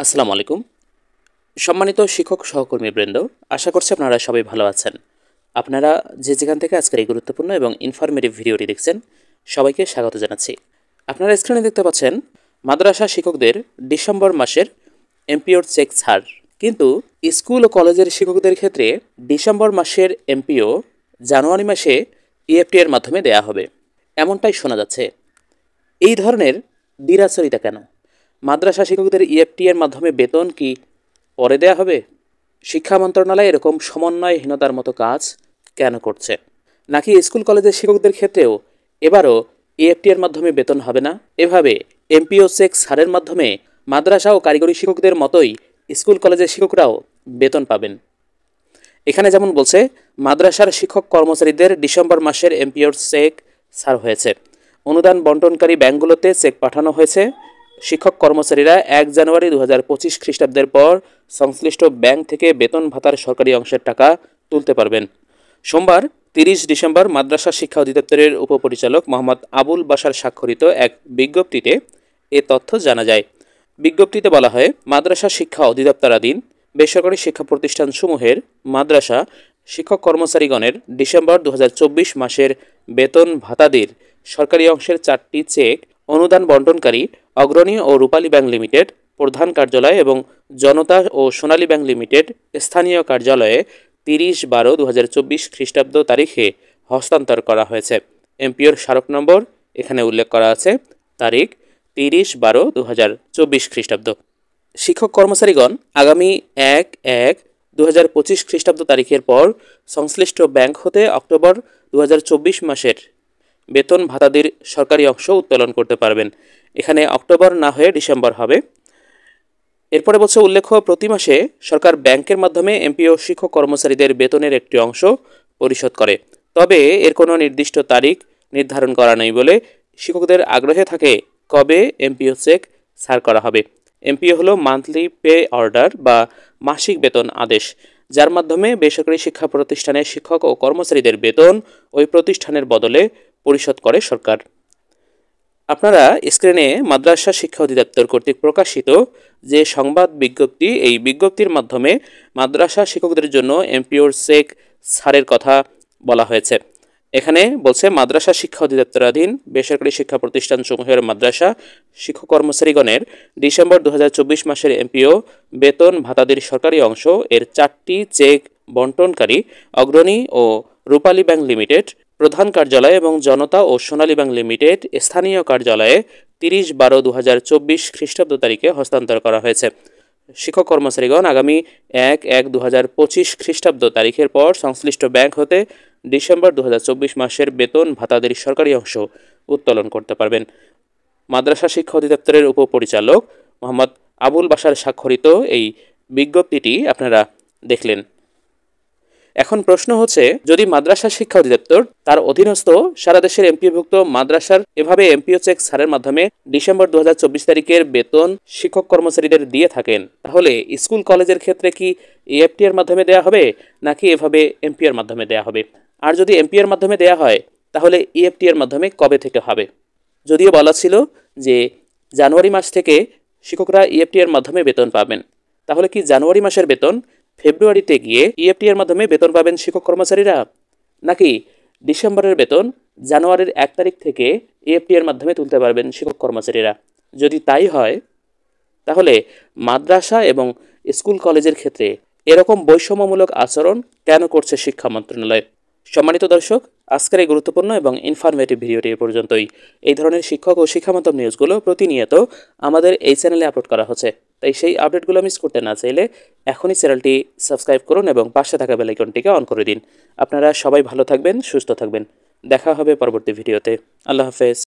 আসসালামু আলাইকুম। সম্মানিত শিক্ষক সহকর্মীবৃন্দ, আশা করছি আপনারা সবাই ভালো আছেন। আপনারা যে যেখান থেকে আজকের এই গুরুত্বপূর্ণ এবং ইনফরমেটিভ ভিডিওটি দেখছেন, সবাইকে স্বাগত জানাচ্ছি। আপনারা স্ক্রিনে দেখতে পাচ্ছেন মাদ্রাসা শিক্ষকদের ডিসেম্বর মাসের এমপিওর চেক ছাড়। কিন্তু স্কুল ও কলেজের শিক্ষকদের ক্ষেত্রে ডিসেম্বর মাসের এমপিও জানুয়ারি মাসে ইএফটি এর মাধ্যমে দেয়া হবে, এমনটাই শোনা যাচ্ছে। এই ধরনের দ্বিরাচরিতা কেন? মাদ্রাসা শিক্ষকদের ইএফটি এর মাধ্যমে বেতন কি পরে দেয়া হবে? শিক্ষা মন্ত্রণালয় এরকম সমন্বয়হীনতার মতো কাজ কেন করছে? নাকি স্কুল কলেজের শিক্ষকদের ক্ষেত্রেও এবারও ইএফটি এর মাধ্যমে বেতন হবে না? এভাবে এমপিও চেক ছাড়ের মাধ্যমে মাদ্রাসা ও কারিগরি শিক্ষকদের মতোই স্কুল কলেজের শিক্ষকরাও বেতন পাবেন। এখানে যেমন বলছে, মাদ্রাসার শিক্ষক কর্মচারীদের ডিসেম্বর মাসের এমপিওর চেক ছাড় হয়েছে। অনুদান বন্টনকারী ব্যাংকগুলোতে চেক পাঠানো হয়েছে। শিক্ষক কর্মচারীরা 1 জানুয়ারি 2025 খ্রিস্টাব্দের পর সংশ্লিষ্ট ব্যাংক থেকে বেতন ভাতার সরকারি অংশের টাকা তুলতে পারবেন। সোমবার 30 ডিসেম্বর মাদ্রাসা শিক্ষা অধিদপ্তরের উপপরিচালক মোহাম্মদ আবুল বাশার স্বাক্ষরিত এক বিজ্ঞপ্তিতে এ তথ্য জানা যায়। বিজ্ঞপ্তিতে বলা হয়, মাদ্রাসা শিক্ষা অধিদপ্তরাধীন বেসরকারি শিক্ষা প্রতিষ্ঠানসমূহের মাদ্রাসা শিক্ষক কর্মচারীগণের ডিসেম্বর 2024 মাসের বেতন ভাতাদির সরকারি অংশের 4টি চেক অনুদান বন্টনকারী অগ্রণী ও রূপালী ব্যাংক লিমিটেড প্রধান কার্যালয় এবং জনতা ও সোনালী ব্যাংক লিমিটেড স্থানীয় কার্যালয়ে 30/12/2024 খ্রিস্টাব্দ তারিখে হস্তান্তর করা হয়েছে। এমপিওর স্মারক নম্বর এখানে উল্লেখ করা আছে, তারিখ 30/12/2024 খ্রিস্টাব্দ। শিক্ষক কর্মচারীগণ আগামী 1/1/2025 খ্রিস্টাব্দ তারিখের পর সংশ্লিষ্ট ব্যাংক হতে অক্টোবর 2024 মাসের বেতন ভাতাদির সরকারি অংশ উত্তোলন করতে পারবেন। এখানে অক্টোবর না হয়ে ডিসেম্বর হবে। এরপরে বলছে, উল্লেখ্য, প্রতি মাসে সরকার ব্যাংকের মাধ্যমে এমপিও শিক্ষক কর্মচারীদের বেতনের একটি অংশ পরিশোধ করে। তবে এর কোনো নির্দিষ্ট তারিখ নির্ধারণ করা নেই বলে শিক্ষকদের আগ্রহে থাকে কবে এমপিও চেক ছাড় করা হবে। এমপিও হলো মান্থলি পে অর্ডার বা মাসিক বেতন আদেশ, যার মাধ্যমে বেসরকারি শিক্ষা প্রতিষ্ঠানের শিক্ষক ও কর্মচারীদের বেতন ওই প্রতিষ্ঠানের বদলে পরিশোধ করে সরকার। আপনারা স্ক্রিনে মাদ্রাসা শিক্ষা অধিদপ্তর কর্তৃক প্রকাশিত যে সংবাদ বিজ্ঞপ্তি, এই বিজ্ঞপ্তির মাধ্যমে মাদ্রাসা শিক্ষকদের জন্য এমপিওর চেক ছাড়ের কথা বলা হয়েছে। এখানে বলছে, মাদ্রাসা শিক্ষা অধিদপ্তরাধীন বেসরকারি শিক্ষা প্রতিষ্ঠানসমূহের মাদ্রাসা শিক্ষক কর্মচারীগণের ডিসেম্বর 2024 মাসের এমপিও বেতন ভাতাদির সরকারি অংশ এর 4টি চেক বন্টনকারী অগ্রণী ও রূপালী ব্যাংক লিমিটেড প্রধান কার্যালয় এবং জনতা ও সোনালী ব্যাংক লিমিটেড স্থানীয় কার্যালয়ে 30/12/2024 খ্রিস্টাব্দ তারিখে হস্তান্তর করা হয়েছে। শিক্ষক কর্মচারীগণ আগামী 1/1/2025 খ্রিস্টাব্দ তারিখের পর সংশ্লিষ্ট ব্যাংক হতে ডিসেম্বর 2024 মাসের বেতন ভাতাদির সরকারি অংশ উত্তোলন করতে পারবেন। মাদ্রাসা শিক্ষা অধিদপ্তরের উপপরিচালক মোহাম্মদ আবুল বাশার স্বাক্ষরিত এই বিজ্ঞপ্তিটি আপনারা দেখলেন। এখন প্রশ্ন হচ্ছে, যদি মাদ্রাসা শিক্ষা অধিদপ্তর তার অধীনস্থ সারা দেশের এমপিওভুক্ত মাদ্রাসার এভাবে এমপিও চেক ছাড়ের মাধ্যমে ডিসেম্বর 2024 তারিখের বেতন শিক্ষক কর্মচারীদের দিয়ে থাকেন, তাহলে স্কুল কলেজের ক্ষেত্রে কি ইএফটি এর মাধ্যমে দেয়া হবে নাকি এভাবে এমপিও এর মাধ্যমে দেয়া হবে? আর যদি এমপিও এর মাধ্যমে দেয়া হয়, তাহলে ইএফটি এর মাধ্যমে কবে থেকে হবে? যদিও বলা ছিল যে জানুয়ারি মাস থেকে শিক্ষকরা ইএফটি এর মাধ্যমে বেতন পাবেন, তাহলে কি জানুয়ারি মাসের বেতন ফেব্রুয়ারিতে গিয়ে ইএফটি এর মাধ্যমে বেতন পাবেন শিক্ষক কর্মচারীরা, নাকি ডিসেম্বরের বেতন জানুয়ারির 1 তারিখ থেকে ইএফটি এর মাধ্যমে তুলতে পারবেন শিক্ষক কর্মচারীরা? যদি তাই হয়, তাহলে মাদ্রাসা এবং স্কুল কলেজের ক্ষেত্রে এরকম বৈষম্যমূলক আচরণ কেন করছে শিক্ষা মন্ত্রণালয়? সম্মানিত দর্শক, আজকের এই গুরুত্বপূর্ণ এবং ইনফরমেটিভ ভিডিওটি এ পর্যন্তই। এই ধরনের শিক্ষক ও শিক্ষামূলক নিউজগুলো প্রতিনিয়ত আমাদের এই চ্যানেলে আপলোড করা হচ্ছে, তাই সেই আপডেটগুলো মিস করতে না চাইলে এখনই চ্যানেলটি সাবস্ক্রাইব করুন এবং পাশে থাকা বেল আইকনটিকে অন করে দিন। আপনারা সবাই ভালো থাকবেন, সুস্থ থাকবেন। দেখা হবে পরবর্তী ভিডিওতে। আল্লাহ হাফেজ।